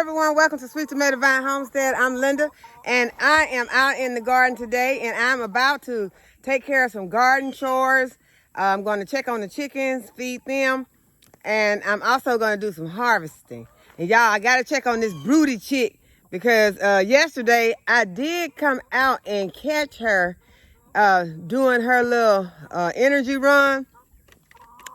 everyone, welcome to Sweet Tomato Vine Homestead. I'm Linda, and I am out in the garden today, and I'm about to take care of some garden chores. I'm going to check on the chickens, feed them, and I'm also going to do some harvesting. And y'all, I got to check on this broody chick because yesterday I did come out and catch her doing her little energy run,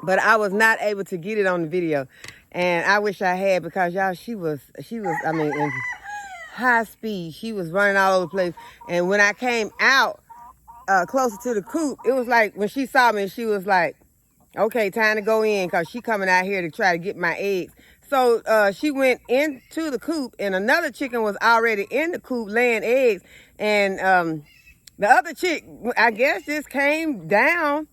but I was not able to get it on the video. And I wish I had, because y'all, she was, I mean, in high speed. She was running all over the place. And when I came out closer to the coop, it was like, when she saw me, she was like, okay, time to go in, because she coming out here to try to get my eggs. So she went into the coop, and another chicken was already in the coop laying eggs. And the other chick, I guess, just came down.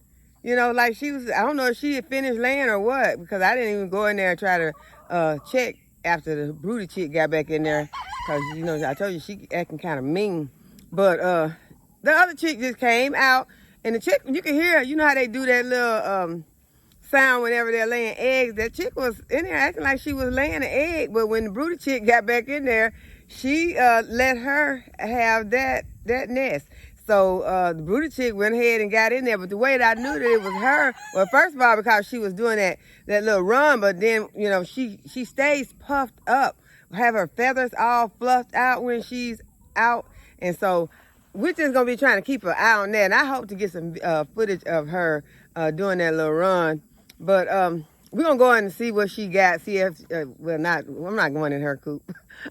You know, like she was, I don't know if she had finished laying or what, because I didn't even go in there and try to check after the broody chick got back in there. Because, you know, I told you she acting kind of mean. But the other chick just came out, and the chick, you can hear, you know how they do that little sound whenever they're laying eggs. That chick was in there acting like she was laying an egg, but when the broody chick got back in there, she let her have that nest. So the broody chick went ahead and got in there, but the way that I knew that it was her, well, first of all, because she was doing that little run, but then, you know, she stays puffed up, have her feathers all fluffed out when she's out, and so we're just gonna be trying to keep an eye on that, and I hope to get some footage of her doing that little run. But we're gonna go in and see what she got, see if, I'm not going in her coop.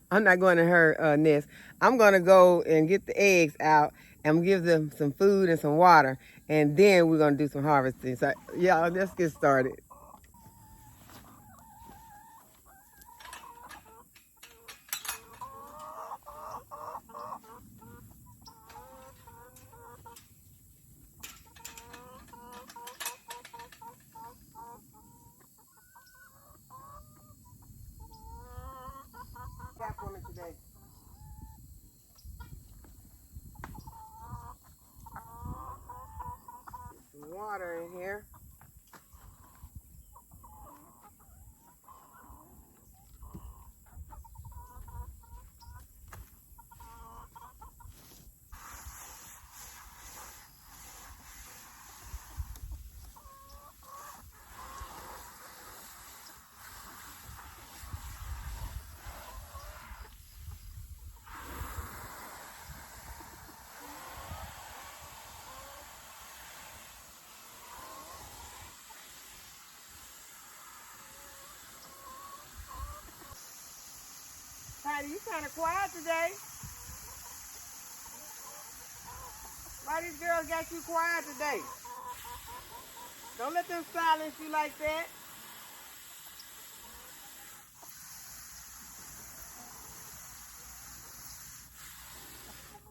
I'm not going in her nest. I'm gonna go and get the eggs out and give them some food and some water, and then we're gonna do some harvesting. So y'all, let's get started. Got for me today. Some water in here. Heidi, you kind of quiet today. Why these girls got you quiet today? Don't let them silence you like that.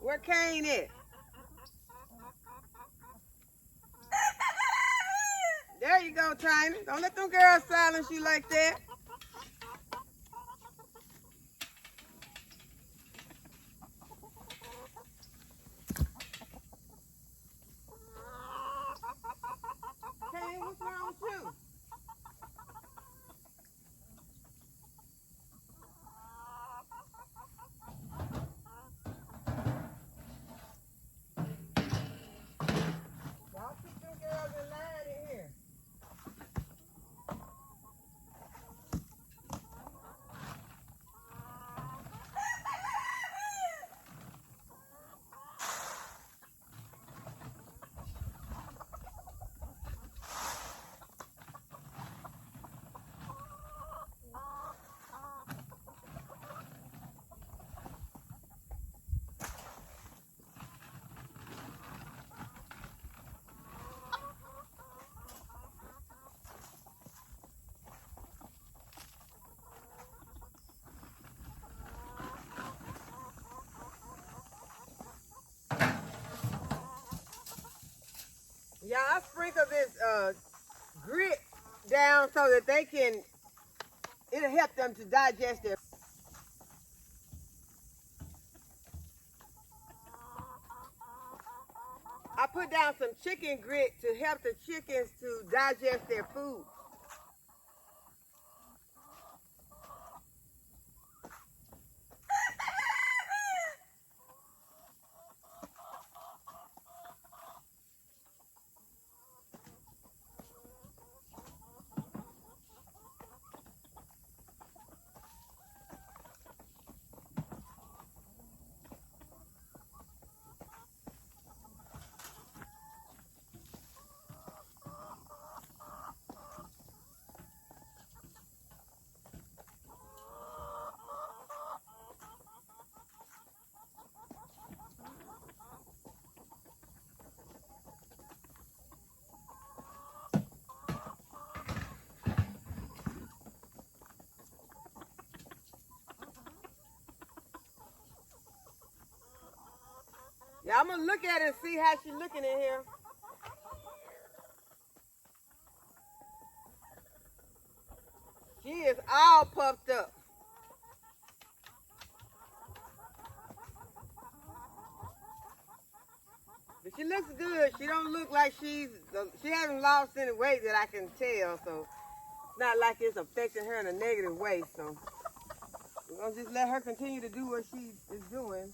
Where Kane at? There you go, Tiny. Don't let them girls silence you like that. Kane, what's wrong with you? Y'all keep them girls in line in here. Yeah, I sprinkle this grit down so that it'll help them to digest their. I put down some chicken grit to help the chickens to digest their food. Yeah, I'm gonna look at it and see how she's looking in here. She is all puffed up. But she looks good. She don't look like she hasn't lost any weight that I can tell. So it's not like it's affecting her in a negative way. So we're gonna just let her continue to do what she is doing.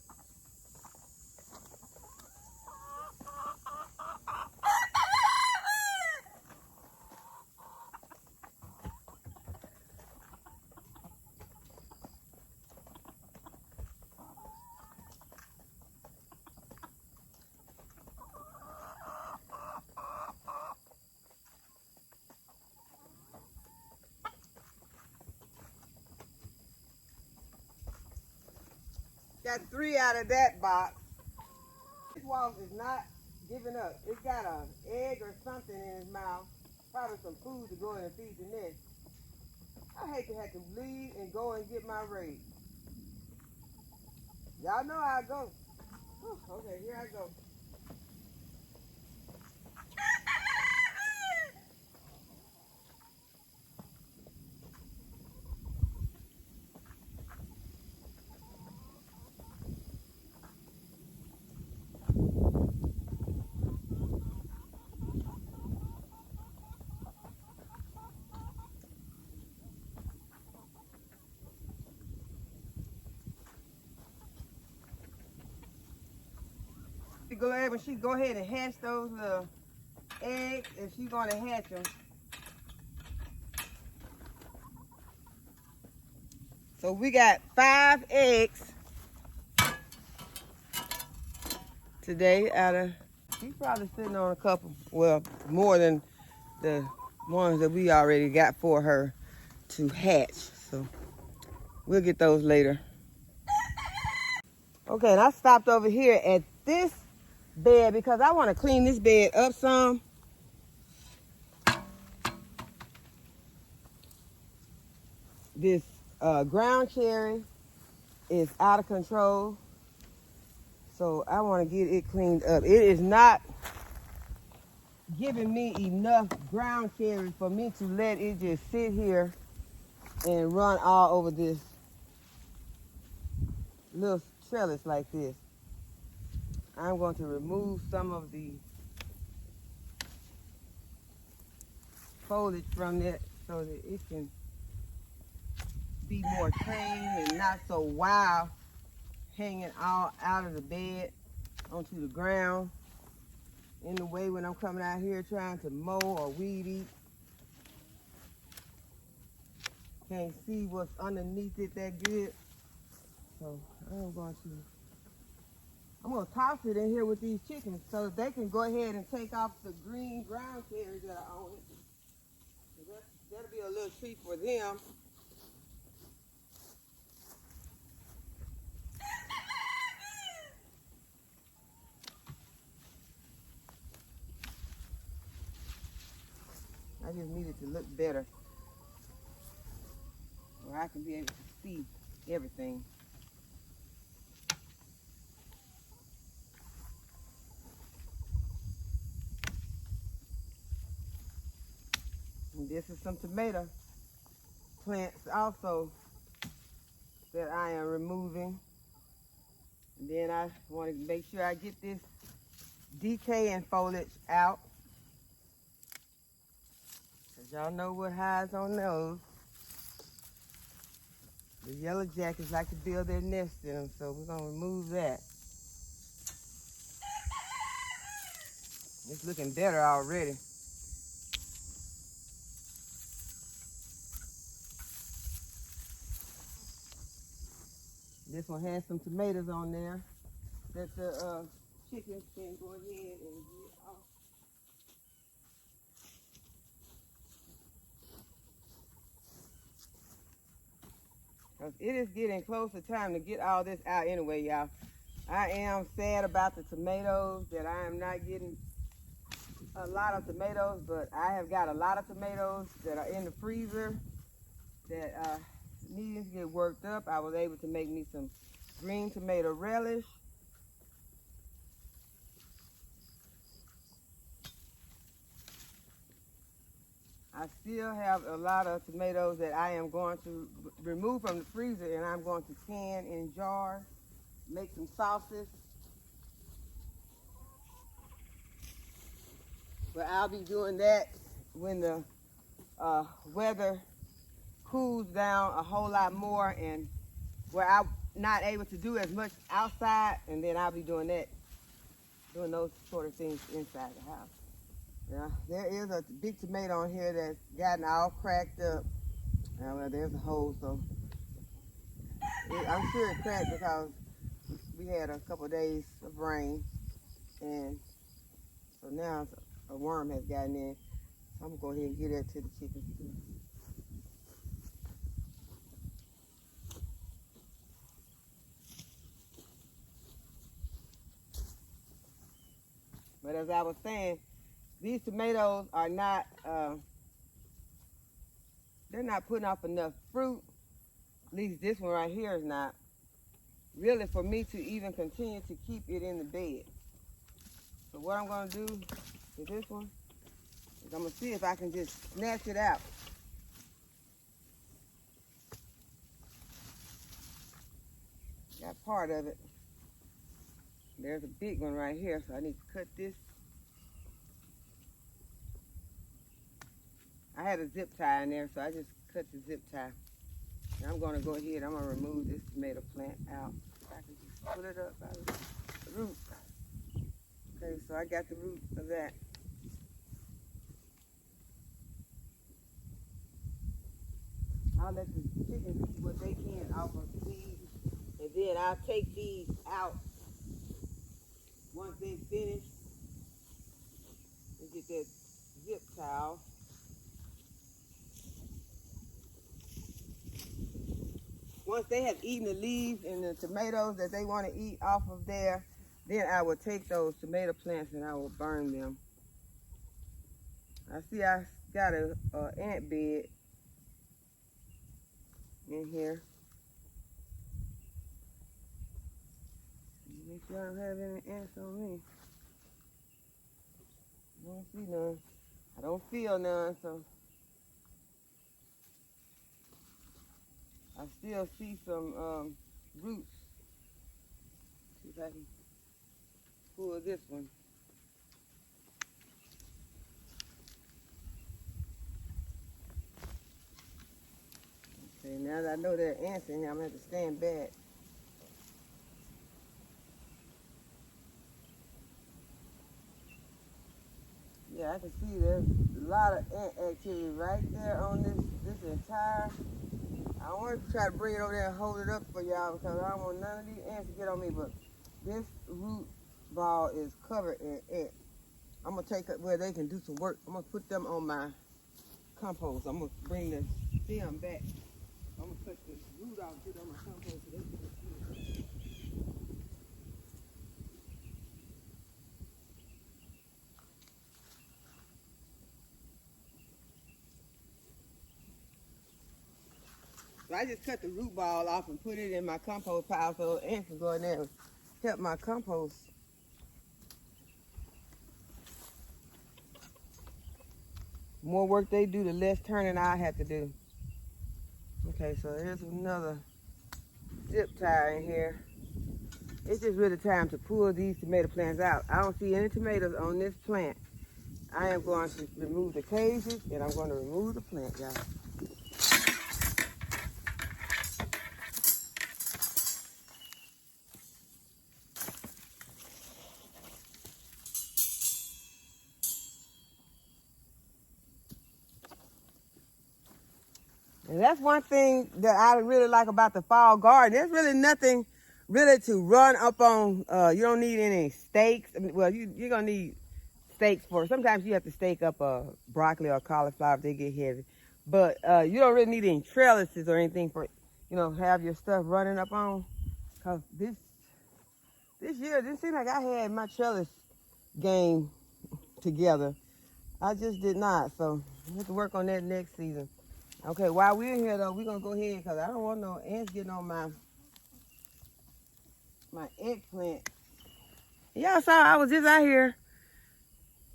Got 3 out of that box. This wasp is not giving up. It's got an egg or something in his mouth. Probably some food to go in and feed the nest. I hate to have to leave and go and get my raid. Y'all know how I go. Whew, okay, here I go. She go ahead and hatch those little eggs, and she's gonna hatch them. So we got 5 eggs today out of, she's probably sitting on a couple, well, more than the ones that we already got for her to hatch. So we'll get those later. Okay, and I stopped over here at this bed because I want to clean this bed up some. This ground cherry is out of control, so I want to get it cleaned up. It is not giving me enough ground cherry for me to let it just sit here and run all over this little trellis like this. I'm going to remove some of the foliage from it so that it can be more tame and not so wild, hanging all out of the bed onto the ground in the way when I'm coming out here trying to mow or weed eat. Can't see what's underneath it that good. So I'm going to toss it in here with these chickens so that they can go ahead and take off the green ground cherries that are on it. That'll be a little treat for them. I just need it to look better, where I can be able to see everything. And this is some tomato plants also that I am removing. And then I want to make sure I get this decaying foliage out. Cause y'all know what hides on those. The yellow jackets like to build their nest in them, so we're gonna remove that. It's looking better already. This one has some tomatoes on there that the chickens can go ahead and get off. Because it is getting close to time to get all this out anyway, y'all. I am sad about the tomatoes, that I am not getting a lot of tomatoes, but I have got a lot of tomatoes that are in the freezer that needing to get worked up. I was able to make me some green tomato relish. I still have a lot of tomatoes that I am going to remove from the freezer, and I'm going to can in jars, make some sauces. But I'll be doing that when the weather cools down a whole lot more, and where I'm not able to do as much outside, and then I'll be doing those sort of things inside the house. Yeah, there is a big tomato on here that's gotten all cracked up. Well, there's a hole, so I'm sure it cracked because we had a couple of days of rain, and so now a worm has gotten in. So I'm gonna go ahead and give that to the chickens too. But as I was saying, these tomatoes are not, they're not putting off enough fruit. At least this one right here is not. Really, for me to even continue to keep it in the bed. So what I'm gonna do with this one is I'm gonna see if I can just snatch it out. Got part of it. There's a big one right here, so I need to cut this. I had a zip tie in there, so I just cut the zip tie. And I'm gonna go ahead, I'm gonna remove this tomato plant out. If I can just pull it up by the root. Okay, so I got the root of that. I'll let the chickens eat what they can off of these, and then I'll take these out once they finish and get that zip tie. Once they have eaten the leaves and the tomatoes that they want to eat off of there, then I will take those tomato plants and I will burn them. I see I got a ant bed in here. Make sure I don't have any ants on me. I don't see none. I don't feel none, so I still see some roots. See if I can pull this one. Okay, now that I know there are ants in here, I'm gonna have to stand back. Yeah, I can see there's a lot of ant activity right there on this entire. I don't want to try to bring it over there and hold it up for y'all because I don't want none of these ants to get on me, but this root ball is covered in ants. I'm going to take it where they can do some work. I'm going to put them on my compost. I'm going to bring the stem back. I'm going to cut the root off and put it on my compost so they can do it. So I just cut the root ball off and put it in my compost pile so ants can go in there and help my compost. The more work they do, the less turning I have to do. Okay, so here's another zip tie in here. It's just really time to pull these tomato plants out. I don't see any tomatoes on this plant. I am going to remove the cages and I'm going to remove the plant, guys. And that's one thing that I really like about the fall garden. There's really nothing really to run up on. You don't need any stakes. I mean, well, you're going to need stakes for, sometimes you have to stake up broccoli or cauliflower if they get heavy. But you don't really need any trellises or anything for, have your stuff running up on. Because this year, it didn't seem like I had my trellis game together. I just did not. So I have to work on that next season. Okay, while we're here though, we're gonna go ahead because I don't want no ants getting on my eggplant. Y'all saw I was just out here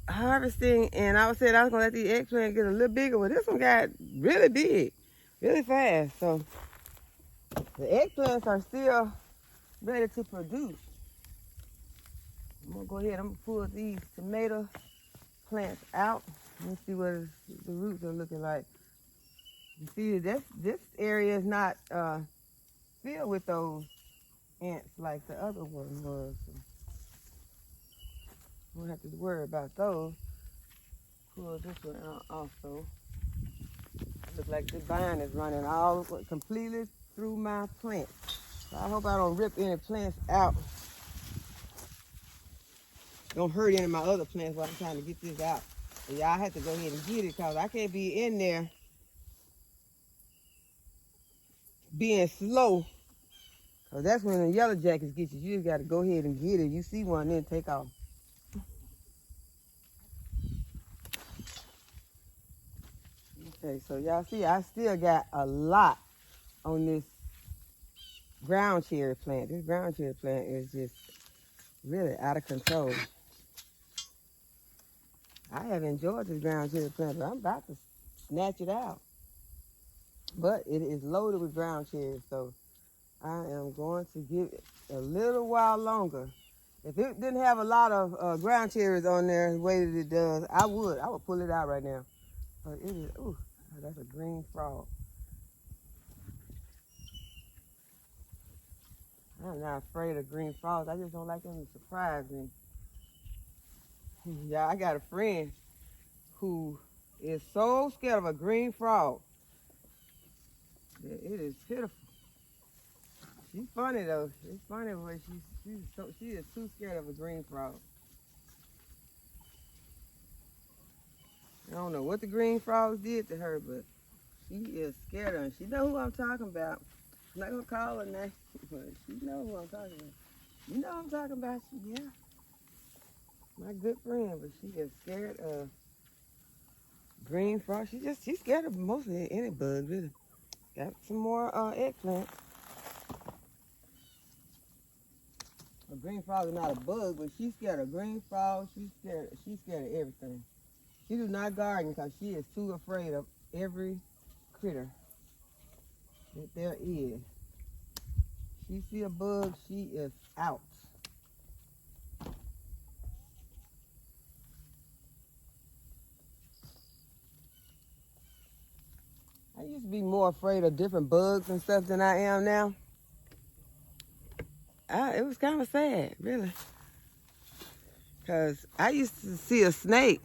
harvesting, and I said I was gonna let these eggplants get a little bigger. Well, this one got really big, really fast. So the eggplants are still ready to produce. I'm gonna go ahead. I'm gonna pull these tomato plants out. Let me see what the roots are looking like. You see, this area is not filled with those ants like the other one was. So won't have to worry about those. Pull this one out also. Looks like the vine is running all completely through my plants. So I hope I don't rip any plants out. Don't hurt any of my other plants while I'm trying to get this out. So y'all have to go ahead and get it because I can't be in there being slow. Because that's when the yellow jackets get you. You just got to go ahead and get it. You see one, then take off. Okay, so y'all see, I still got a lot on this ground cherry plant. This ground cherry plant is just really out of control. I have enjoyed this ground cherry plant, but I'm about to snatch it out. But it is loaded with ground cherries, so I am going to give it a little while longer. If it didn't have a lot of ground cherries on there the way that it does, I would pull it out right now. But it is, ooh, that's a green frog. I'm not afraid of green frogs. I just don't like them to surprise me. Yeah, I got a friend who is so scared of a green frog. It is pitiful. She's funny though. It's funny when she is too scared of a green frog. I don't know what the green frogs did to her, but she is scared of them. She know who I'm talking about. I'm not gonna call her name, but she know who I'm talking about. You know who I'm talking about, yeah. My good friend, but she is scared of green frogs. She's scared of mostly any bug, really. Got some more eggplant. A green frog is not a bug, but she's scared of green frogs. She's scared of everything. She do not garden because she is too afraid of every critter that there is. She see a bug, she is out. I used to be more afraid of different bugs and stuff than I am now. It was kind of sad, really. Because I used to see a snake.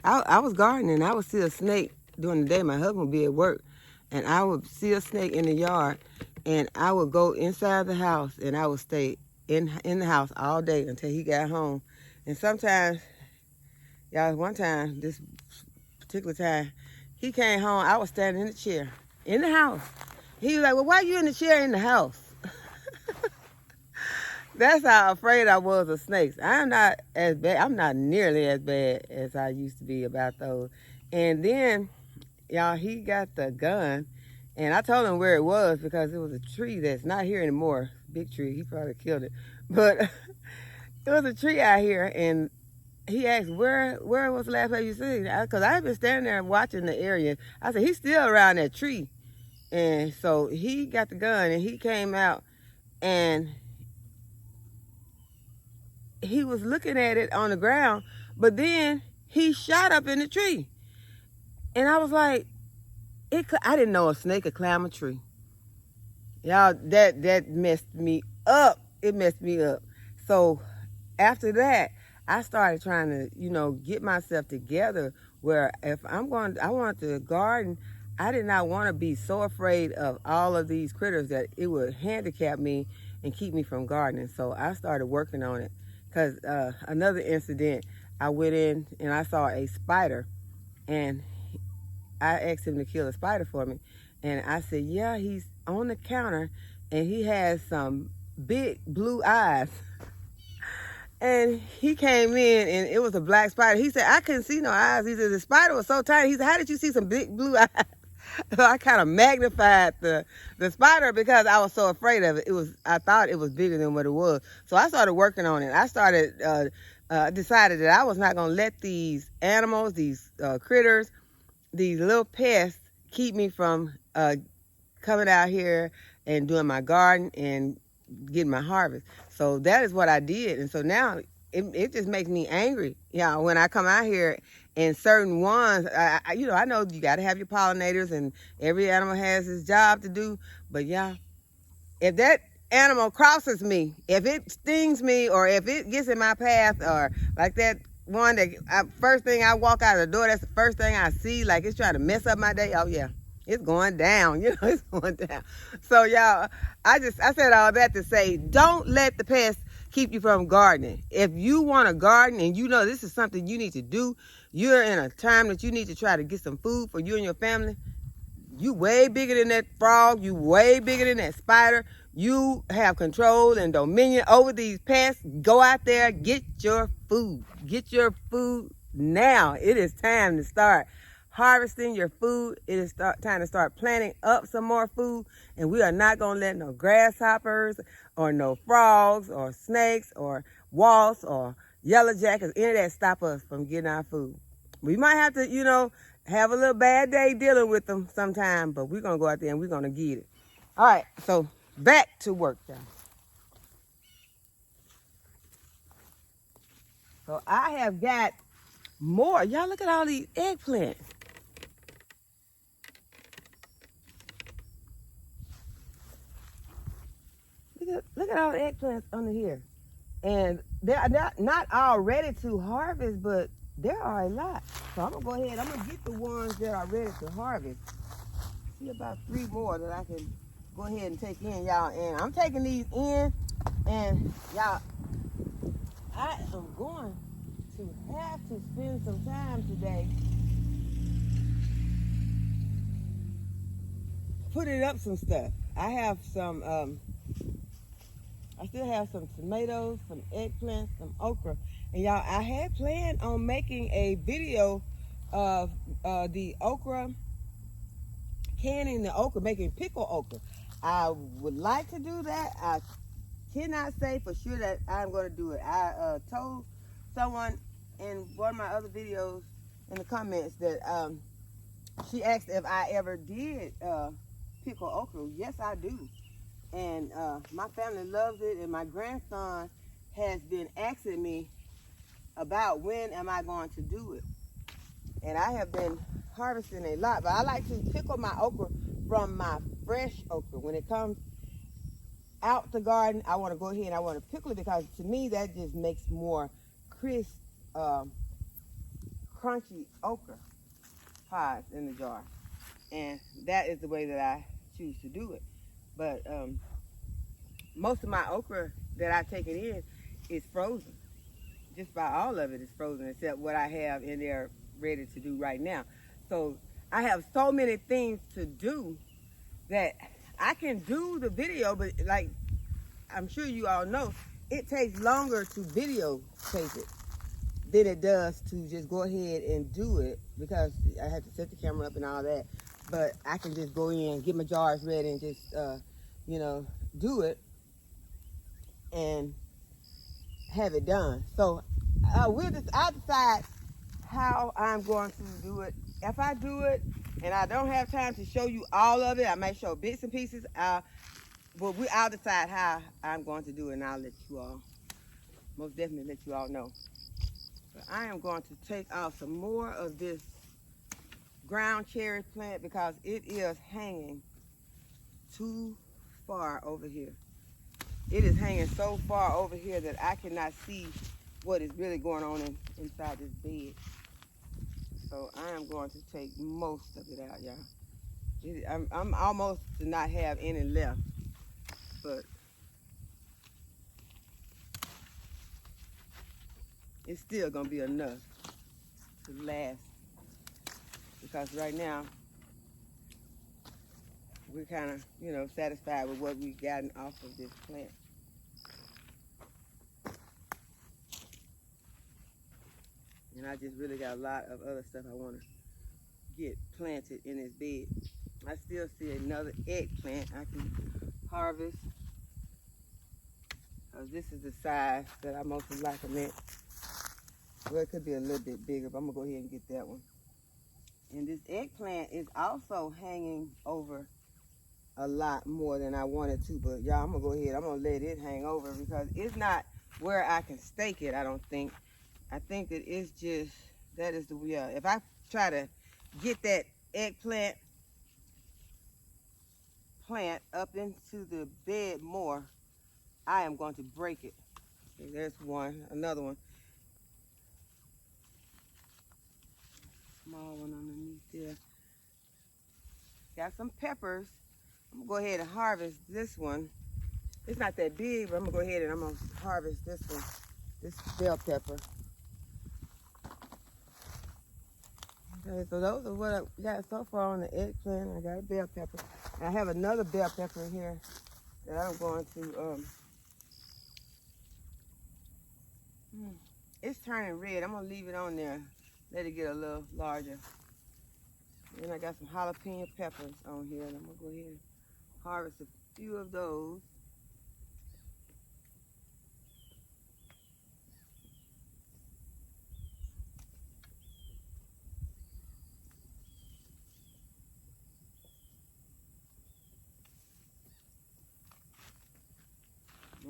I was gardening. I would see a snake during the day. My husband would be at work. And I would see a snake in the yard. And I would go inside the house. And I would stay in the house all day until he got home. And sometimes, y'all, one time, this particular time, he came home. I was standing in the chair in the house. He was like, well, why are you in the chair in the house? That's how afraid I was of snakes. I'm not as bad. I'm not nearly as bad as I used to be about those. And then, y'all, he got the gun. And I told him where it was because it was a tree that's not here anymore. Big tree. He probably killed it. But it was a tree out here. And he asked, where was the last place you seen? Because I had been standing there watching the area. I said, he's still around that tree. And so he got the gun and he came out and he was looking at it on the ground, but then he shot up in the tree. And I was like, I didn't know a snake could climb a tree. Y'all, that messed me up. It messed me up. So after that, I started trying to, get myself together where if I wanted to garden, I did not want to be so afraid of all of these critters that it would handicap me and keep me from gardening. So I started working on it. Because another incident, I went in and I saw a spider. And I asked him to kill a spider for me. And I said, yeah, he's on the counter and he has some big blue eyes. And he came in and it was a black spider. He said, I couldn't see no eyes. He said, the spider was so tiny. He said, how did you see some big blue eyes? So I kind of magnified the spider because I was so afraid of it. I thought it was bigger than what it was. So I started working on it. I started decided that I was not going to let these animals, these critters, these little pests keep me from coming out here and doing my garden and getting my harvest. So that is what I did. And so now it just makes me angry. When I come out here and certain ones, I know you got to have your pollinators and every animal has its job to do. But if that animal crosses me, if it stings me, or if it gets in my path, or like that one that first thing I walk out of the door, that's the first thing I see, like it's trying to mess up my day. Oh yeah, it's going down. It's going down. So y'all, I said all that to say, don't let the pests keep you from gardening. If you want to garden and you know this is something you need to do, you're in a time that you need to try to get some food for you and your family. You way bigger than that frog. You way bigger than that spider. You have control and dominion over these pests. Go out there, get your food. Get your food now. It is time to start harvesting your food. It is time to start planting up some more food. And we are not going to let no grasshoppers or no frogs or snakes or wasps or yellow jackets, any of that stop us from getting our food. We might have to, have a little bad day dealing with them sometime, but we're going to go out there and we're going to get it. All right, so back to work, y'all. So I have got more. Y'all look at all these eggplants. Look at all the eggplants under here. And they're not all ready to harvest, but there are a lot. So I'm going to go ahead. I'm going to get the ones that are ready to harvest. See about 3 more that I can go ahead and take in, y'all. And I'm taking these in. And, y'all, I am going to have to spend some time today putting up some stuff. I have some, I still have some tomatoes, some eggplants, some okra. And y'all, I had planned on making a video of the okra, canning the okra, making pickle okra. I would like to do that. I cannot say for sure that I'm going to do it. I told someone in one of my other videos in the comments that she asked if I ever did pickle okra. Yes, I do. And my family loves it, and my grandson has been asking me about when am I going to do it. And I have been harvesting a lot, but I like to pickle my okra from my fresh okra. When it comes out the garden, I want to go ahead and I want to pickle it, because to me that just makes more crisp, crunchy okra pies in the jar. And that is the way that I choose to do it. But most of my okra that I've taken in is frozen. Just about all of it is frozen, except what I have in there ready to do right now. So I have so many things to do that I can do the video, but like I'm sure you all know, it takes longer to videotape it than it does to just go ahead and do it, because I have to set the camera up and all that. But I can just go in, get my jars ready, and just do it and have it done. So I'll decide how I'm going to do it. If I do it and I don't have time to show you all of it, I may show bits and pieces. I'll decide how I'm going to do it, and I'll let you all, most definitely let you all know. But I am going to take off some more of this ground cherry plant, because it is hanging too far over here. It is hanging so far over here that I cannot see what is really going on inside this bed. So I am going to take most of it out, y'all. I'm almost to not have any left, but it's still gonna be enough to last, because right now we're kind of, satisfied with what we've gotten off of this plant. And I just really got a lot of other stuff I want to get planted in this bed. I still see another eggplant I can harvest, because this is the size that I mostly like them at. Well, it could be a little bit bigger, but I'm gonna go ahead and get that one. And this eggplant is also hanging over a lot more than I wanted to, but y'all, I'm gonna go ahead. I'm gonna let it hang over because it's not where I can stake it, I don't think. I think that it's just, that is the, yeah, if I try to get that eggplant plant up into the bed more, I am going to break it. Okay, there's one, another one. Small one underneath there. Got some peppers. I'm gonna go ahead and harvest this one. It's not that big, but I'm gonna go ahead and I'm gonna harvest this one, this bell pepper. Okay, so those are what I got so far on the eggplant. I got a bell pepper. And I have another bell pepper in here that I'm going to, it's turning red. I'm gonna leave it on there, let it get a little larger. Then I got some jalapeno peppers on here, and I'm gonna go ahead and harvest a few of those.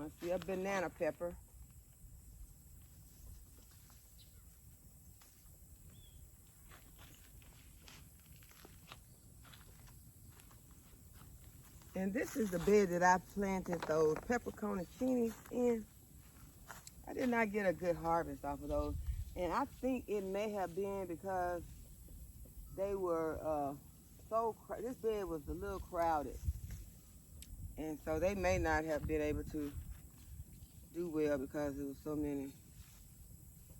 I see a banana pepper. And this is the bed that I planted those peppercornichinis in. I did not get a good harvest off of those. And I think it may have been because they were this bed was a little crowded. And so they may not have been able to do well because there was so many.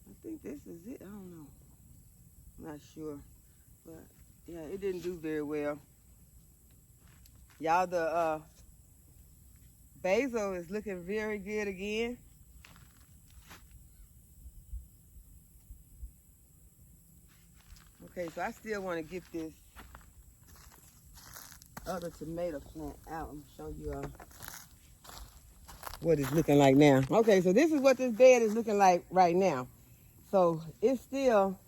I think this is it. I don't know. I'm not sure. But yeah, it didn't do very well. Y'all, the basil is looking very good again. Okay, so I still want to get this other tomato plant out. I'm gonna show you what it's looking like now. Okay, so this is what this bed is looking like right now. So it still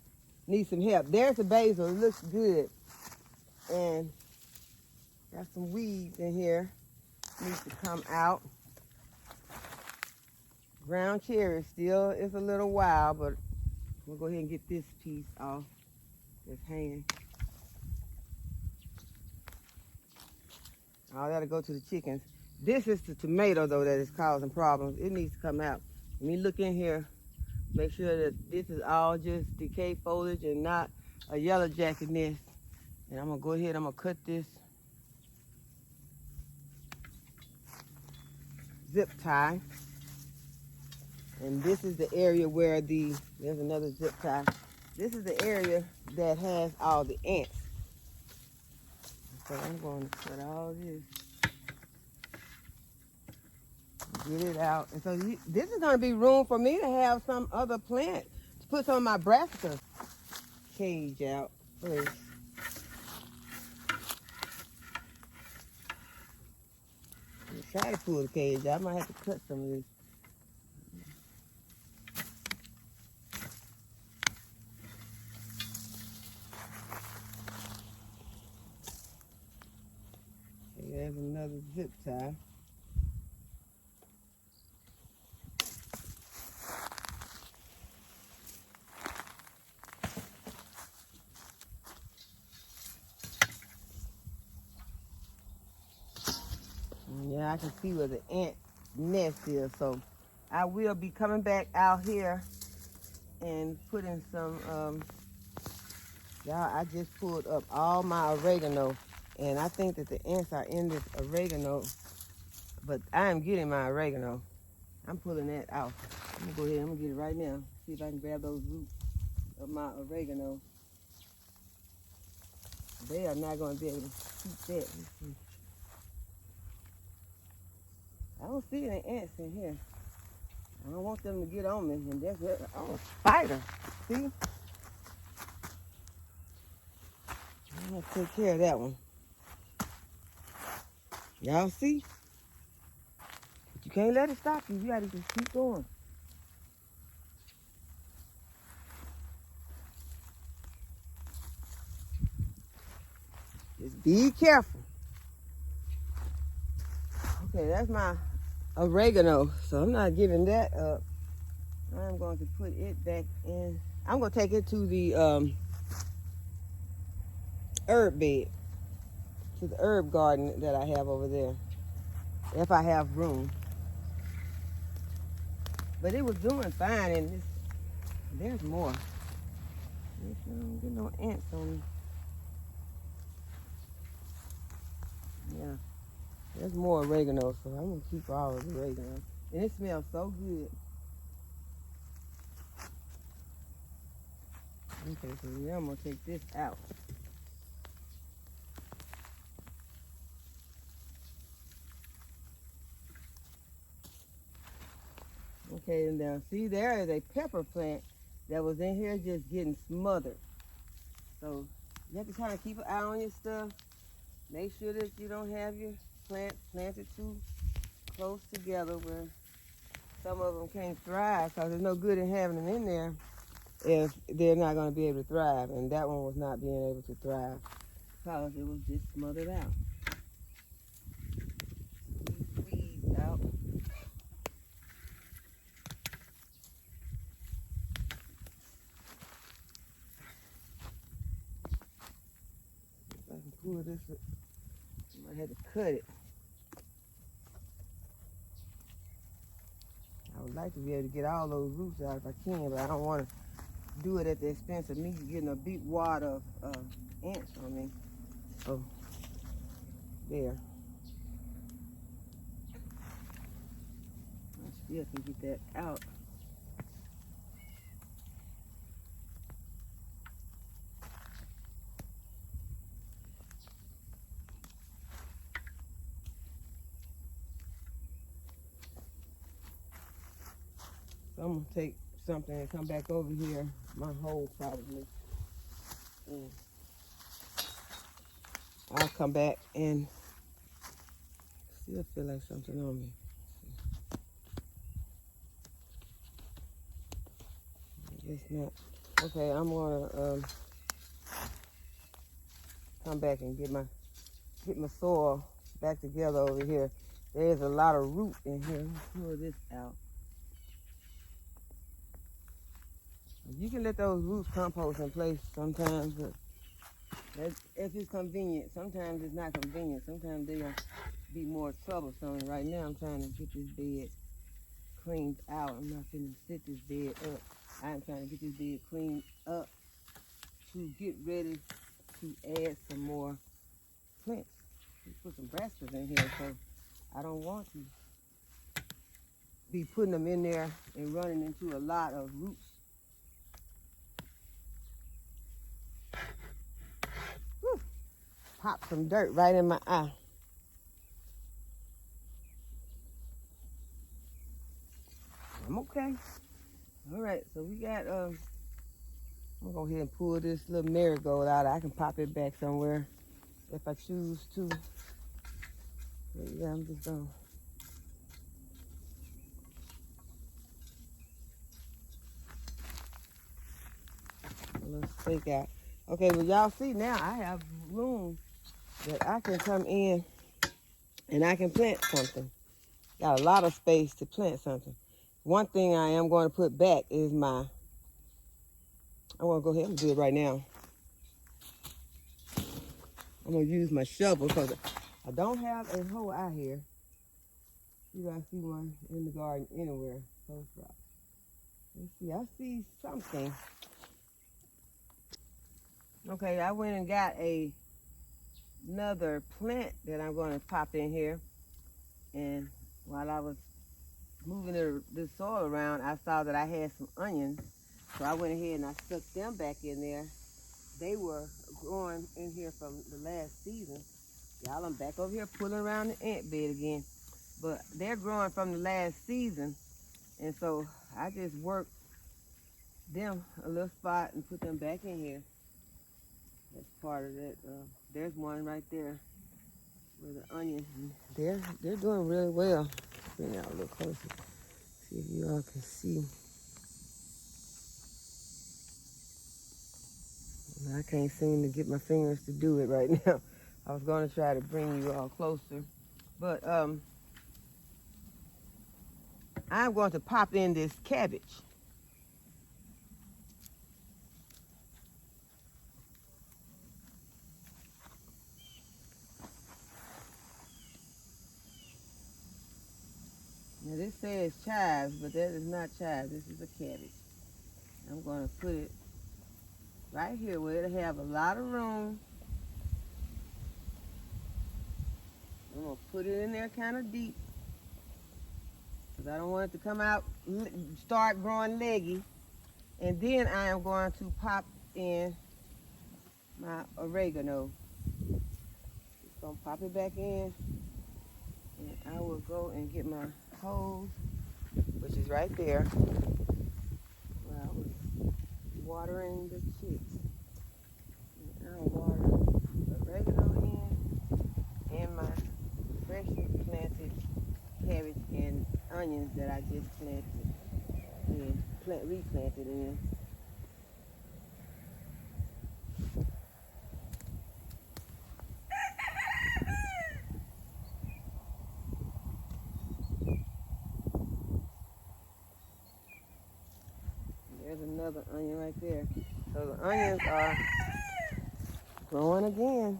needs some help. There's the basil, it looks good. And got some weeds in here, needs to come out. Ground cherry still is a little wild, but we'll go ahead and get this piece off that's hanging. All that'll go to the chickens. This is the tomato though that is causing problems. It needs to come out. Let me look in here, make sure that this is all just decayed foliage and not a yellow jacket nest. And I'm gonna go ahead, I'm gonna cut this zip tie. And this is the area where there's another zip tie. This is the area that has all the ants. So I'm going to cut all this. Get it out. And so this is going to be room for me to have some other plant to put some of my brassica cage out first. I'm trying to pull the cage out. I might have to cut some of this. There's another zip tie. Yeah, I can see where the ant nest is, so I will be coming back out here and putting some, y'all, I just pulled up all my oregano, and I think that the ants are in this oregano, but I am getting my oregano. I'm pulling that out. I'm gonna go ahead, I'm gonna get it right now, see if I can grab those roots of my oregano. They are not gonna be able to keep that. Let's see. I don't see any ants in here. I don't want them to get on me, and that's it. Oh, spider. See? I'm gonna take care of that one. Y'all see? But you can't let it stop you. You gotta just keep going. Be careful. Okay, that's my oregano, so I'm not giving that up. I'm going to put it back in. I'm going to take it to the herb bed, to the herb garden that I have over there, if I have room. But it was doing fine, and there's more. I don't get no ants on me. Yeah, there's more oregano, so I'm going to keep all of the oregano. And it smells so good. Okay, so now I'm going to take this out. Okay, and now see, there is a pepper plant that was in here just getting smothered. So you have to kind of keep an eye on your stuff. Make sure that you don't have your plants planted too close together where some of them can't thrive, because there's no good in having them in there if they're not going to be able to thrive. And that one was not being able to thrive because it was just smothered out. Weeds out. If I can pull this up, I might have to cut it. I would like to be able to get all those roots out if I can, but I don't want to do it at the expense of me getting a big wad of ants on me. So, there. I still can get that out. So I'm going to take something and come back over here, my hole probably. And I'll come back and still feel like something on me. I guess not. Okay, I'm gonna come back and get my soil back together over here. There's a lot of root in here. Let me pull this out. You can let those roots compost in place sometimes, but if it's convenient. Sometimes it's not convenient. Sometimes they'll be more troublesome. Right now I'm trying to get this bed cleaned out. I'm not going to sit this bed up. I'm trying to get this bed cleaned up to get ready to add some more plants. Put some brassicas in here, so I don't want to be putting them in there and running into a lot of roots. Whew. Pop some dirt right in my eye. I'm okay. All right, so we got, I'm gonna go ahead and pull this little marigold out. I can pop it back somewhere if I choose to. But yeah, I'm just gonna. A little stake out. Okay, well y'all see now I have room that I can come in and I can plant something. Got a lot of space to plant something. One thing I am going to put back is I want to go ahead and do it right now. I'm going to use my shovel because I don't have a hole out here. You guys see one in the garden anywhere so far. Let's see, I see something. Okay, I went and got another plant that I'm going to pop in here. And while I was moving the soil around, I saw that I had some onions. So I went ahead and I stuck them back in there. They were growing in here from the last season. Y'all, I'm back over here pulling around the ant bed again. But they're growing from the last season. And so I just worked them a little spot and put them back in here. That's part of that. There's one right there with the onion. They're doing really well. Bring it out a little closer. See if you all can see. I can't seem to get my fingers to do it right now. I was going to try to bring you all closer, but I'm going to pop in this cabbage. Now this says chives, but that is not chives. This is a cabbage. I'm going to put it right here where it'll have a lot of room. I'm going to put it in there kind of deep because I don't want it to come out, start growing leggy. And then I am going to pop in my oregano. Just going to pop it back in. And I will go and get my hose, which is right there, where I was watering the chicks. And I'll water the oregano in and my freshly planted cabbage and onions that I just planted and replanted in. There's another onion right there. So the onions are growing again.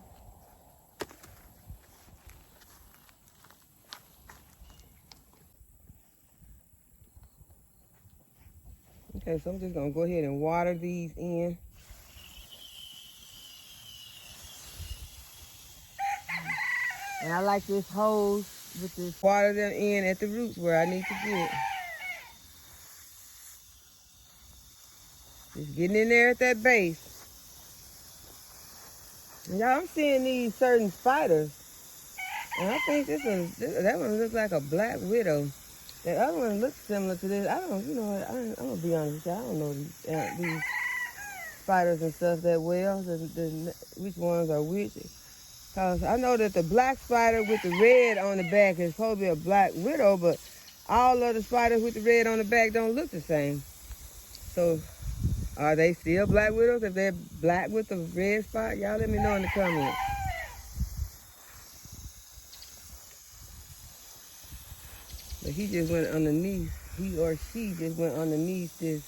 Okay, so I'm just gonna go ahead and water these in. And I like this hose with this, water them in at the roots where I need to get. Just getting in there at that base. And y'all, I'm seeing these certain spiders. And I think that one looks like a black widow. That other one looks similar to this. I don't, you know what, I'm gonna be honest with you, I don't know these spiders and stuff that well, which ones are which. Cause I know that the black spider with the red on the back is supposed to be a black widow, but all of the spiders with the red on the back don't look the same. So are they still black widows if they're black with the red spot? Y'all let me know in the comments. But he just went underneath, he or she just went underneath this.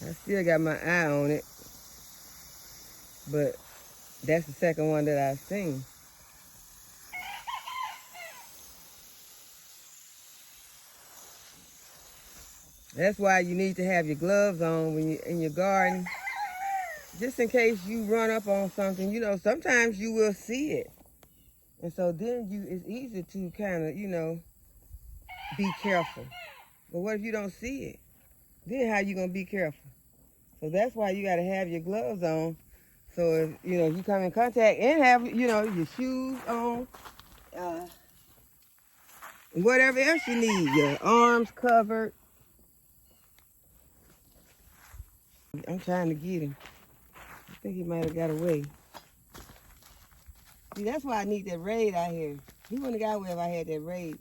I still got my eye on it, but that's the second one that I've seen. That's why you need to have your gloves on when you're in your garden, just in case you run up on something. You know, sometimes you will see it. And so then it's easy to kind of, you know, be careful. But what if you don't see it? Then how you going to be careful? So that's why you got to have your gloves on. So if, you know, you come in contact and have, you know, your shoes on, whatever else you need, your arms covered. I'm trying to get him. I think he might have got away. See, that's why I need that raid out here. He wouldn't have got away if I had that raid.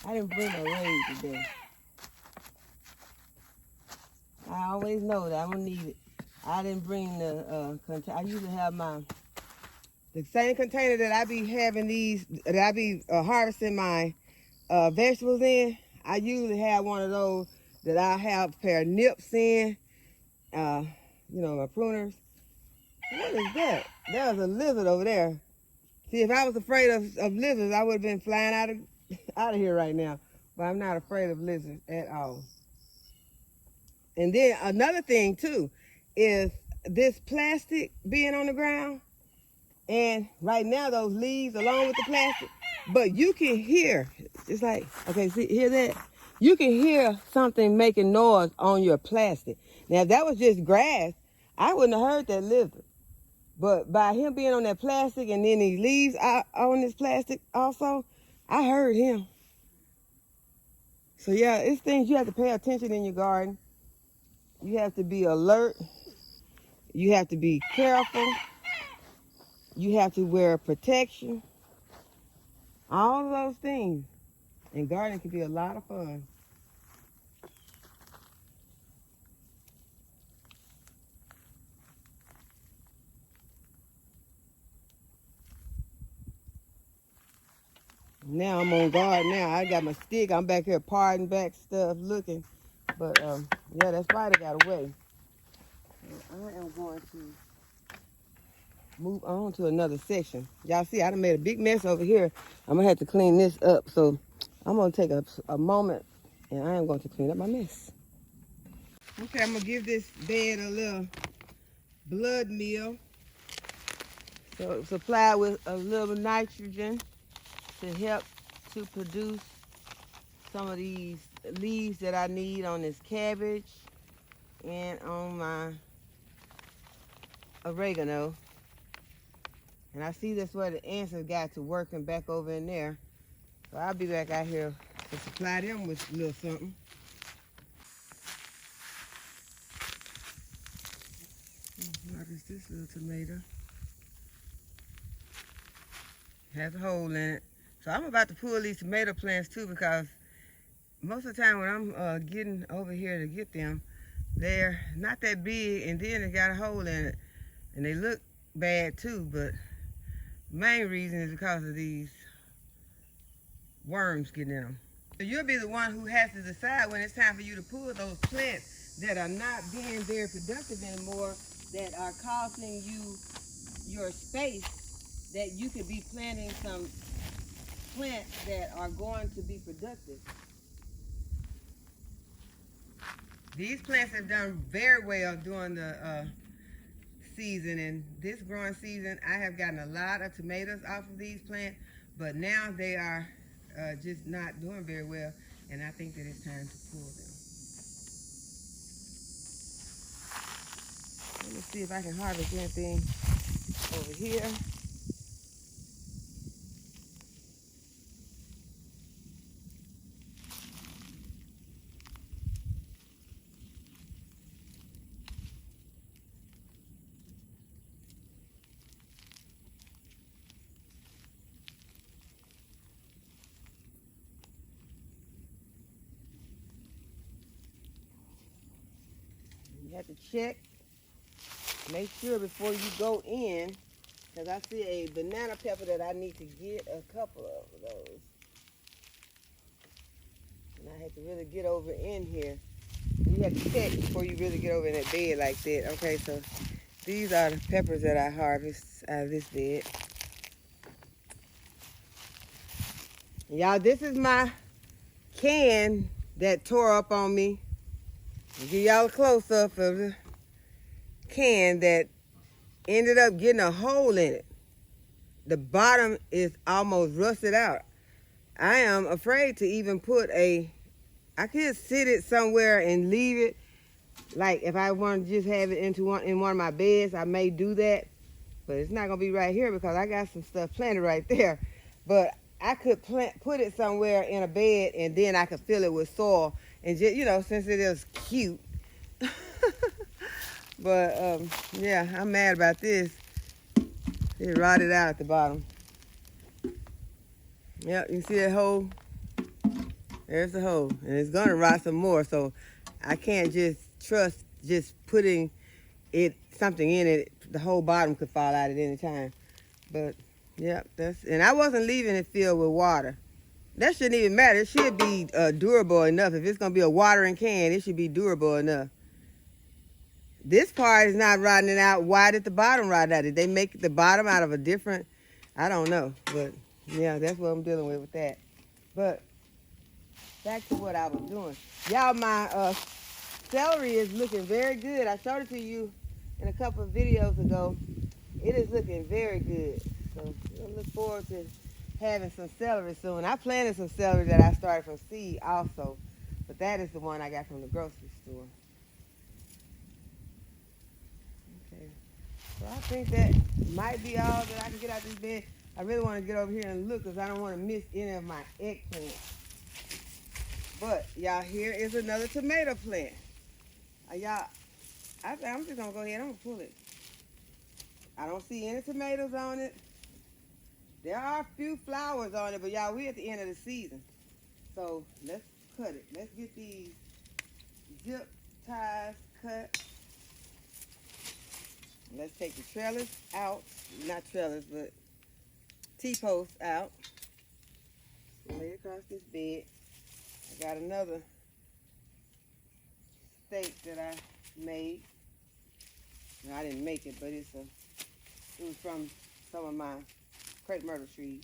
I didn't bring no raid today. I always know that I'm gonna need it. I didn't bring the container. I usually have the same container that I be having that I be harvesting my vegetables in. I usually have one of those that I have a pair of nips in, you know, my pruners. What is that? There's a lizard over there. See, if I was afraid of lizards, I would have been flying out of here right now. But I'm not afraid of lizards at all. And then another thing too is this plastic being on the ground. And right now those leaves along with the plastic, but you can hear, it's like, okay, see, hear that? You can hear something making noise on your plastic. Now if that was just grass, I wouldn't have heard that lizard. But by him being on that plastic and then these leaves on this plastic also, I heard him. So yeah, it's things you have to pay attention in your garden. You have to be alert. You have to be careful. You have to wear protection. All of those things. And gardening can be a lot of fun. Now I'm on guard now. I got my stick. I'm back here parting back stuff, looking. But, yeah, that spider got away. I am going to move on to another section. Y'all see, I done made a big mess over here. I'm going to have to clean this up. So I'm going to take a moment, and I am going to clean up my mess. Okay, I'm going to give this bed a little blood meal. So supply with a little nitrogen to help to produce some of these leaves that I need on this cabbage and on my oregano. And I see that's where the ants have got to working back over in there. So I'll be back out here to supply them with a little something. What is this little tomato? Has a hole in it. So I'm about to pull these tomato plants too, because most of the time when I'm getting over here to get them, they're not that big, and then they got a hole in it. And they look bad too, but the main reason is because of these worms getting in them. So you'll be the one who has to decide when it's time for you to pull those plants that are not being very productive anymore, that are costing you your space, that you could be planting some plants that are going to be productive. These plants have done very well during the season, and this growing season I have gotten a lot of tomatoes off of these plants, but now they are just not doing very well, and I think that it's time to pull them. Let me see if I can harvest anything over here. You have to check, make sure before you go in, because I see a banana pepper that I need to get a couple of those. And I had to really get over in here. You have to check before you really get over in that bed like that. Okay, so these are the peppers that I harvest out of this bed. Y'all, this is my can that tore up on me. I'll give y'all a close-up of the can that ended up getting a hole in it. The bottom is almost rusted out. I am afraid to even put I could sit it somewhere and leave it. Like if I want to just have it in one of my beds, I may do that. But it's not going to be right here because I got some stuff planted right there. But I could put it somewhere in a bed, and then I could fill it with soil. And just, since it is cute. But, yeah, I'm mad about this. It rotted out at the bottom. Yep, you see that hole? There's the hole. And it's going to rot some more. So I can't just trust just putting something in it. The whole bottom could fall out at any time. But, yep, and I wasn't leaving it filled with water. That shouldn't even matter. It should be durable enough. If it's going to be a watering can, it should be durable enough. This part is not rotting out. Why did the bottom rot out? Did they make the bottom out of a different, I don't know. But, yeah, that's what I'm dealing with that. But back to what I was doing. Y'all, my celery is looking very good. I showed it to you in a couple of videos ago. It is looking very good. So I look forward to having some celery soon. I planted some celery that I started from seed also. But that is the one I got from the grocery store. Okay. So I think that might be all that I can get out of this bed. I really want to get over here and look because I don't want to miss any of my eggplants. But y'all, here is another tomato plant. Y'all, I'm just going to go ahead and I'm going to pull it. I don't see any tomatoes on it. There are a few flowers on it, but y'all, we're at the end of the season. So let's cut it. Let's get these zip ties cut. Let's take the trellis out. Not trellis, but T-posts out. lay it across this bed. I got another steak that I made. No, I didn't make it, but it was from some of my crepe myrtle trees.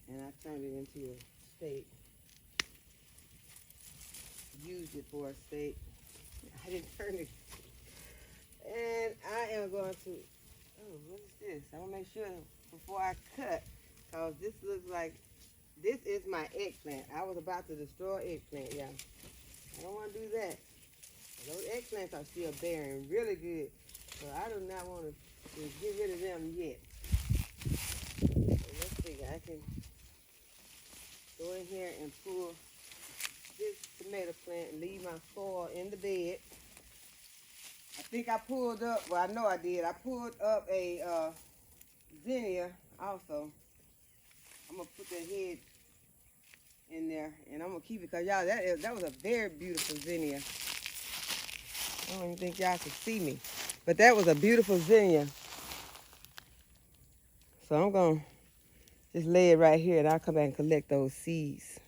And I turned it into a steak. Used it for a steak. I didn't turn it. And I am going to, oh, what is this? I want to make sure before I cut, because this looks like, this is my eggplant. I was about to destroy eggplant, y'all. I don't want to do that. Those eggplants are still bearing really good, so I do not want to get rid of them yet. So let's see, I can go in here and pull this tomato plant and leave my soil in the bed. I think I pulled up, well, I know I did. I pulled up a zinnia also. I'm going to put that head in there, and I'm going to keep it because, y'all, that was a very beautiful zinnia. I don't even think y'all can see me, but that was a beautiful zinnia. So I'm going to just lay it right here, and I'll come back and collect those seeds.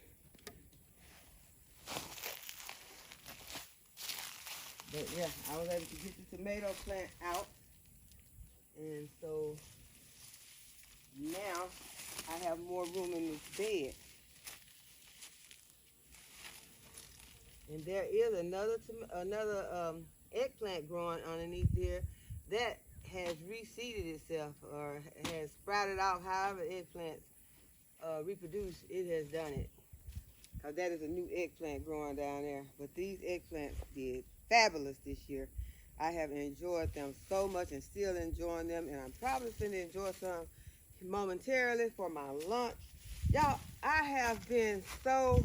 But yeah, I was able to get the tomato plant out. And so now I have more room in this bed. And there is another eggplant growing underneath there that has reseeded itself or has sprouted out. However eggplants reproduce, it has done it. Because that is a new eggplant growing down there. But these eggplants did fabulous this year. I have enjoyed them so much and still enjoying them, and I'm probably going to enjoy some momentarily for my lunch. Y'all, I have been so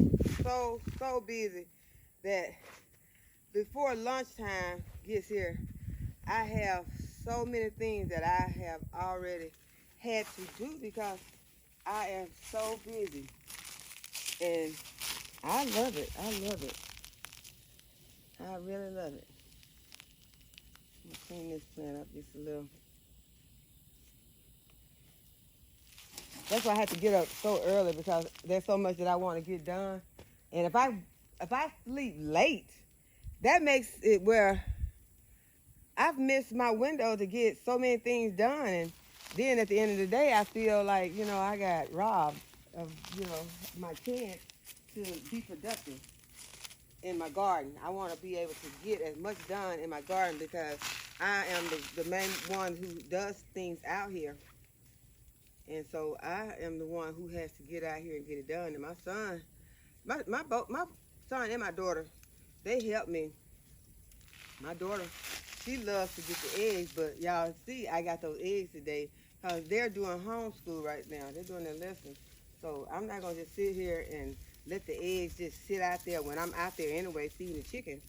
busy that before lunchtime gets here, I have so many things that I have already had to do because I am so busy. And I love it. I love it. I really love it. I'm going to clean this plant up just a little. That's why I have to get up so early because there's so much that I want to get done. And if I sleep late, that makes it where I've missed my window to get so many things done. And then at the end of the day, I feel like, I got robbed of, my chance to be productive in my garden. I want to be able to get as much done in my garden because I am the main one who does things out here. And so I am the one who has to get out here and get it done. And my son, my son and my daughter, they help me. My daughter, she loves to get the eggs, but y'all see, I got those eggs today because they're doing homeschool right now. They're doing their lessons. So I'm not going to just sit here and let the eggs just sit out there when I'm out there anyway feeding the chickens.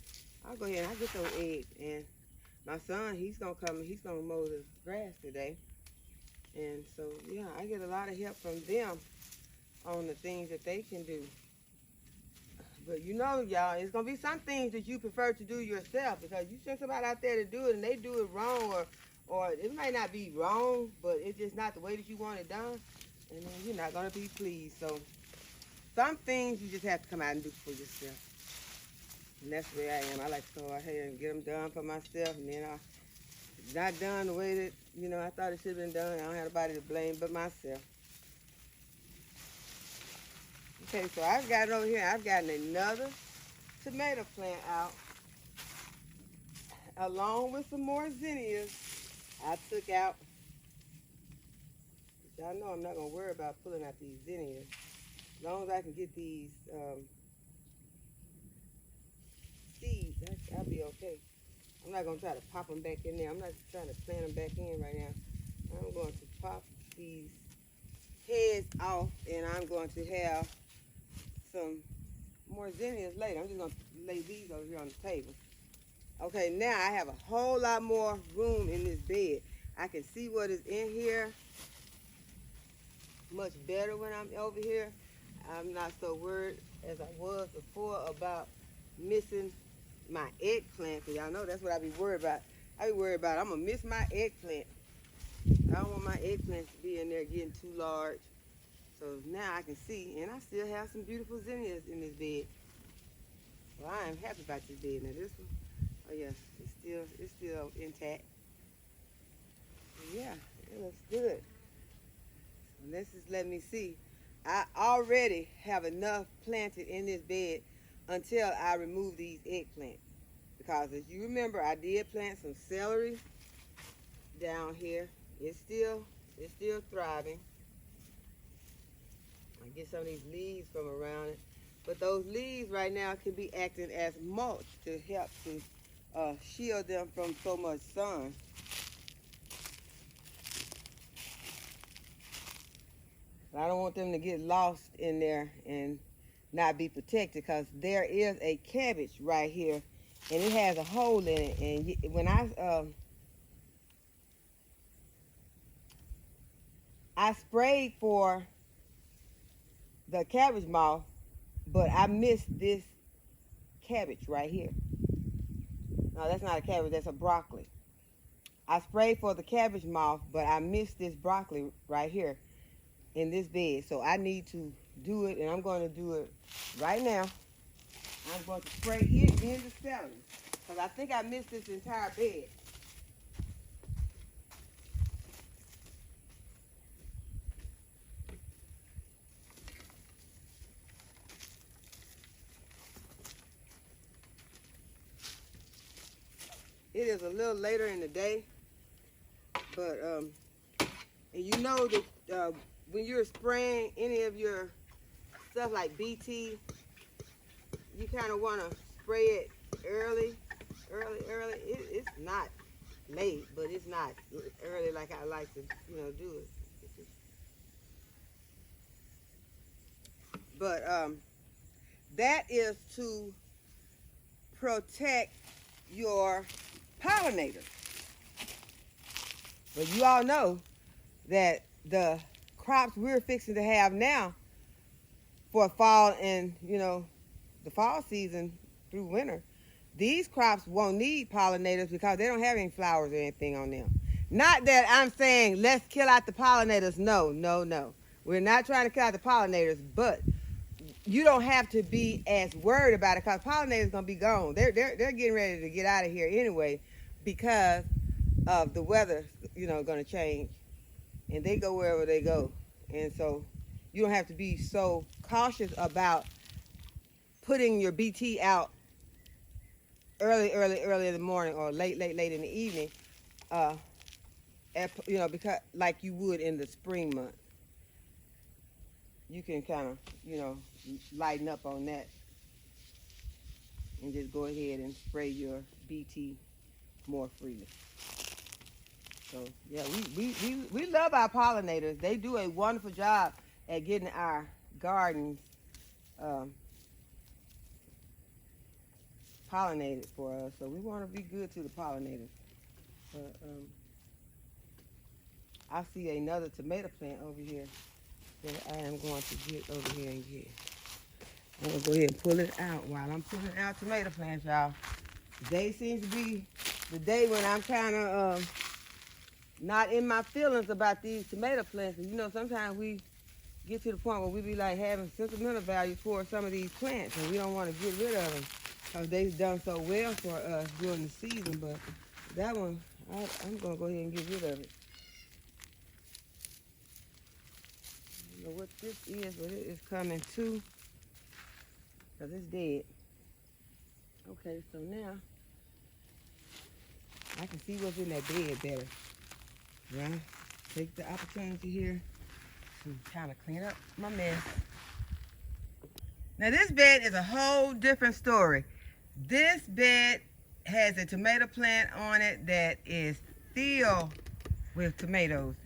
I'll go ahead and I'll get those eggs. And my son, he's going to come and he's going to mow the grass today. And so, yeah, I get a lot of help from them on the things that they can do. But y'all, it's going to be some things that you prefer to do yourself because you send somebody out there to do it and they do it wrong or it might not be wrong, but it's just not the way that you want it done. And then you're not going to be pleased. So some things you just have to come out and do for yourself. And that's the way I am. I like to go out here and get them done for myself. And then it's not done the way that, I thought it should have been done. I don't have nobody to blame but myself. Okay, so I've got it over here. I've gotten another tomato plant out along with some more zinnias I took out. Y'all know I'm not going to worry about pulling out these zinnias. As long as I can get these seeds, I'll be okay. I'm not going to try to pop them back in there. I'm not trying to plant them back in right now. I'm going to pop these heads off, and I'm going to have some more zinnias later. I'm just going to lay these over here on the table. Okay, now I have a whole lot more room in this bed. I can see what is in here much better when I'm over here. I'm not so worried as I was before about missing my eggplant, because y'all know that's what I be worried about. I be worried about I'm going to miss my eggplant. I don't want my eggplants to be in there getting too large. So now I can see, and I still have some beautiful zinnias in this bed. So I am happy about this bed. Now this one, oh yes, it's still intact. Yeah, it looks good. So let's just let me see. I already have enough planted in this bed until I remove these eggplants. Because as you remember, I did plant some celery down here. It's still thriving. I get some of these leaves from around it. But those leaves right now can be acting as mulch to help to shield them from so much sun. I don't want them to get lost in there and not be protected, because there is a cabbage right here and it has a hole in it. And when I sprayed for the cabbage moth, but I missed this cabbage right here. No, that's not a cabbage, that's a broccoli. I sprayed for the cabbage moth, but I missed this broccoli right here in this bed. So I need to do it, and I'm going to do it right now. I'm going to spray it in the celery, because I think I missed this entire bed. It is a little later in the day, but and you know that when you're spraying any of your stuff like BT, you kind of want to spray it early. It's not late, but it's not early like I like to, do it. But that is to protect your pollinators. But you all know that the crops we're fixing to have now for fall and, the fall season through winter, these crops won't need pollinators because they don't have any flowers or anything on them. Not that I'm saying let's kill out the pollinators. No. We're not trying to kill out the pollinators, but you don't have to be as worried about it, because pollinators going to be gone. They're getting ready to get out of here anyway, because of the weather, going to change, and they go wherever they go. And so you don't have to be so cautious about putting your BT out early in the morning or late in the evening, because like you would in the spring months. You can kind of, lighten up on that and just go ahead and spray your BT more freely. So yeah, we love our pollinators. They do a wonderful job at getting our gardens pollinated for us. So we want to be good to the pollinators. But I see another tomato plant over here that I am going to get over here and get. I'm going to go ahead and pull it out while I'm pulling out tomato plants, y'all. Today seems to be the day when I'm kind of not in my feelings about these tomato plants. And sometimes we get to the point where we be like having sentimental value for some of these plants, and we don't want to get rid of them because they've done so well for us during the season. But that one, I'm going to go ahead and get rid of it. I don't know what this is, but it is coming too, because it's dead. Okay, so now I can see what's in that bed better. Right? Take the opportunity here to kind of clean up my mess. Now this bed is a whole different story. This bed has a tomato plant on it that is filled with tomatoes.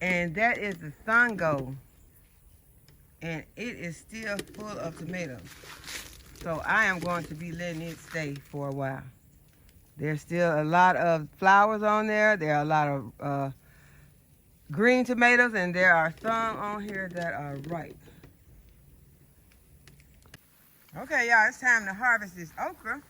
And that is the Thungo. And it is still full of tomatoes. So I am going to be letting it stay for a while. There's still a lot of flowers on there. There are a lot of green tomatoes, and there are some on here that are ripe. Okay, y'all, it's time to harvest this okra.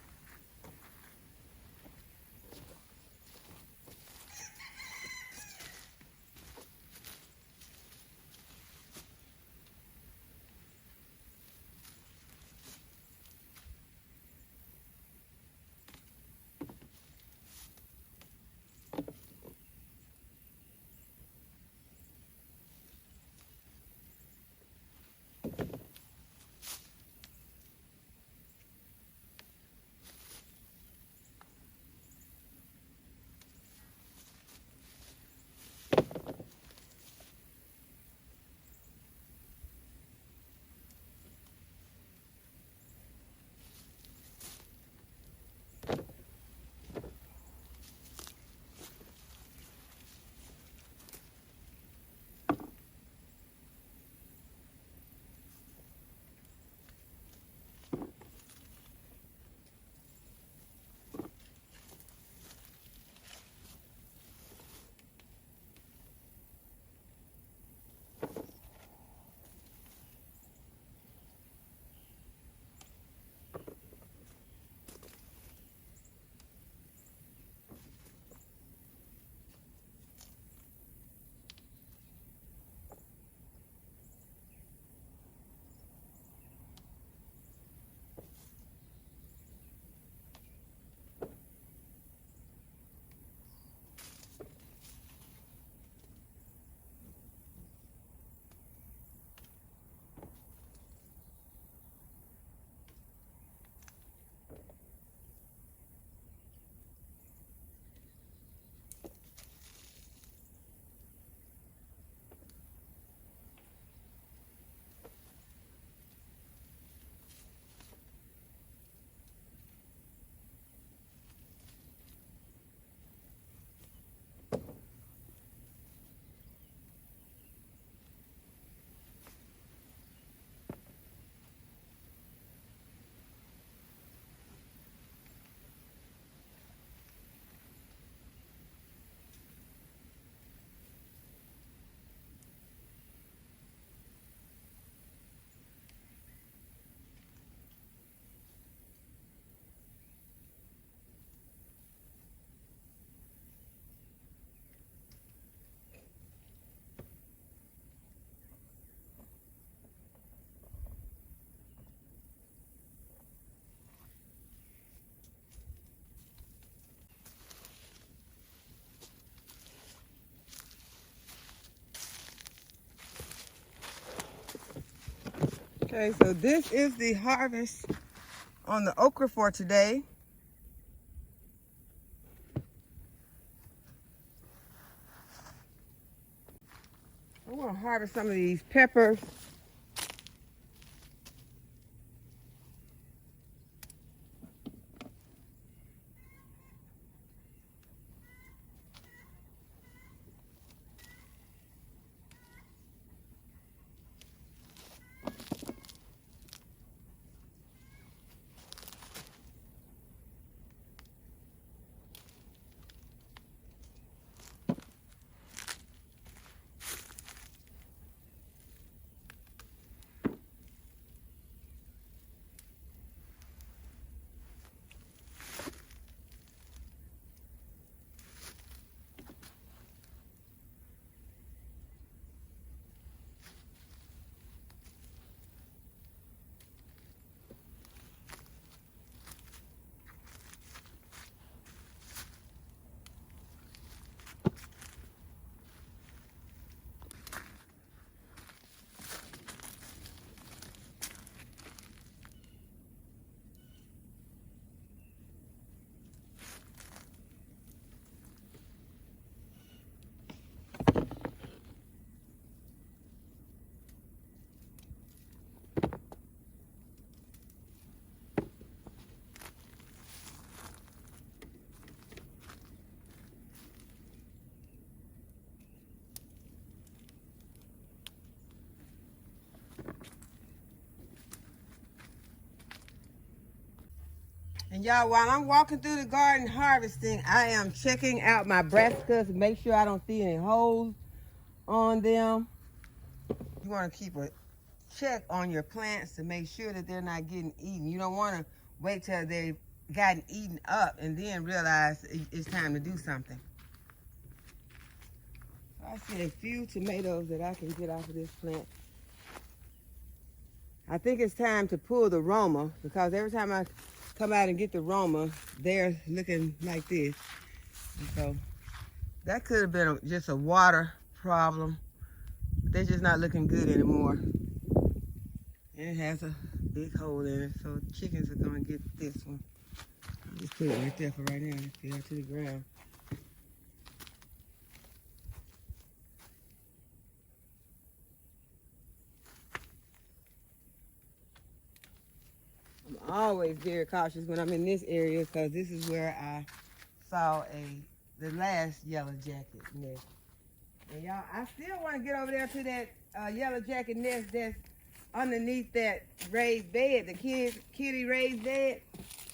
Okay, so this is the harvest on the okra for today. I want to harvest some of these peppers. And y'all, while I'm walking through the garden harvesting, I am checking out my brassicas to make sure I don't see any holes on them. You want to keep a check on your plants to make sure that they're not getting eaten. You don't want to wait till they've gotten eaten up and then realize it's time to do something. So I see a few tomatoes that I can get off of this plant. I think it's time to pull the Roma, because every time I come out and get the Roma, they're looking like this. And so that could have been just a water problem. They're just not looking good anymore. And it has a big hole in it, so chickens are gonna get this one. I'll just put it right there for right now. Let's get it to the ground. I'm always very cautious when I'm in this area, because this is where I saw the last yellow jacket nest. And y'all, I still want to get over there to that yellow jacket nest that's underneath that raised bed, the kitty raised bed.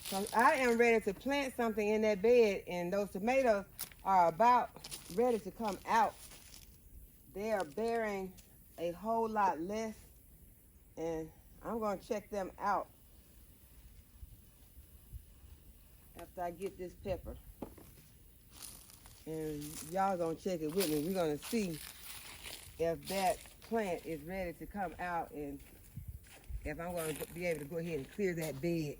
So I am ready to plant something in that bed, and those tomatoes are about ready to come out. They are bearing a whole lot less, and I'm going to check them out after I get this pepper. And y'all gonna check it with me. We're gonna see if that plant is ready to come out, and if I'm gonna be able to go ahead and clear that bed,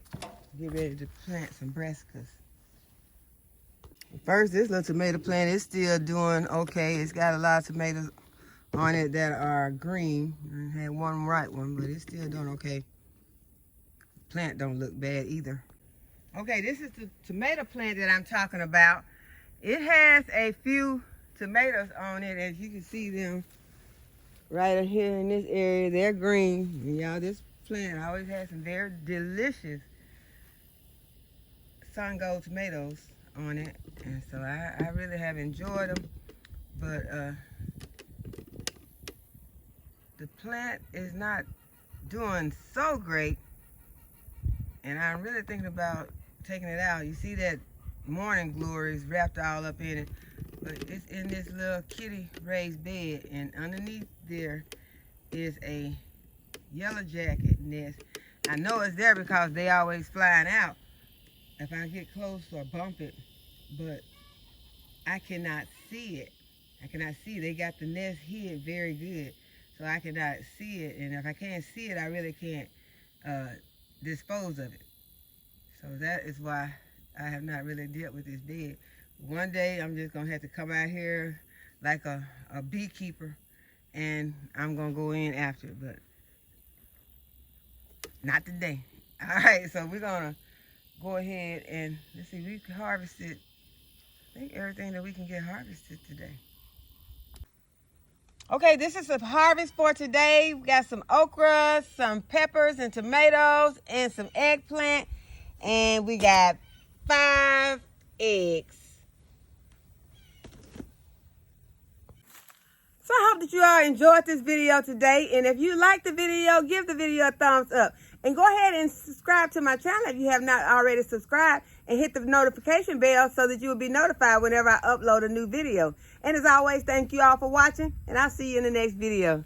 get ready to plant some brassicas. First, this little tomato plant is still doing okay. It's got a lot of tomatoes on it that are green. I had one ripe one, but it's still doing okay. Plant don't look bad either. Okay, this is the tomato plant that I'm talking about. It has a few tomatoes on it, as you can see them right here in this area. They're green. And y'all, this plant always has some very delicious sun gold tomatoes on it. And so I really have enjoyed them. But the plant is not doing so great. And I'm really thinking about taking it out. You see that morning glories wrapped all up in it, but it's in this little kitty raised bed, and underneath there is a yellow jacket nest. I know it's there because they always flying out if I get close or bump it, but I cannot see it. I cannot see it. They got the nest hid very good, so I cannot see it, and if I can't see it, I really can't dispose of it. So that is why I have not really dealt with this bed. One day I'm just gonna have to come out here like a beekeeper, and I'm gonna go in after it. But Not today. All right, so we're gonna go ahead and let's see, we harvested, I think everything that we can get harvested today. Okay, this is the harvest for today. We got some okra, some peppers and tomatoes, and some eggplant, and we got 5 eggs. So I hope that you all enjoyed this video today, and if you like the video, give the video a thumbs up. And go ahead and subscribe to my channel if you have not already subscribed, and hit the notification bell so that you will be notified whenever I upload a new video. And as always, thank you all for watching, and I'll see you in the next video.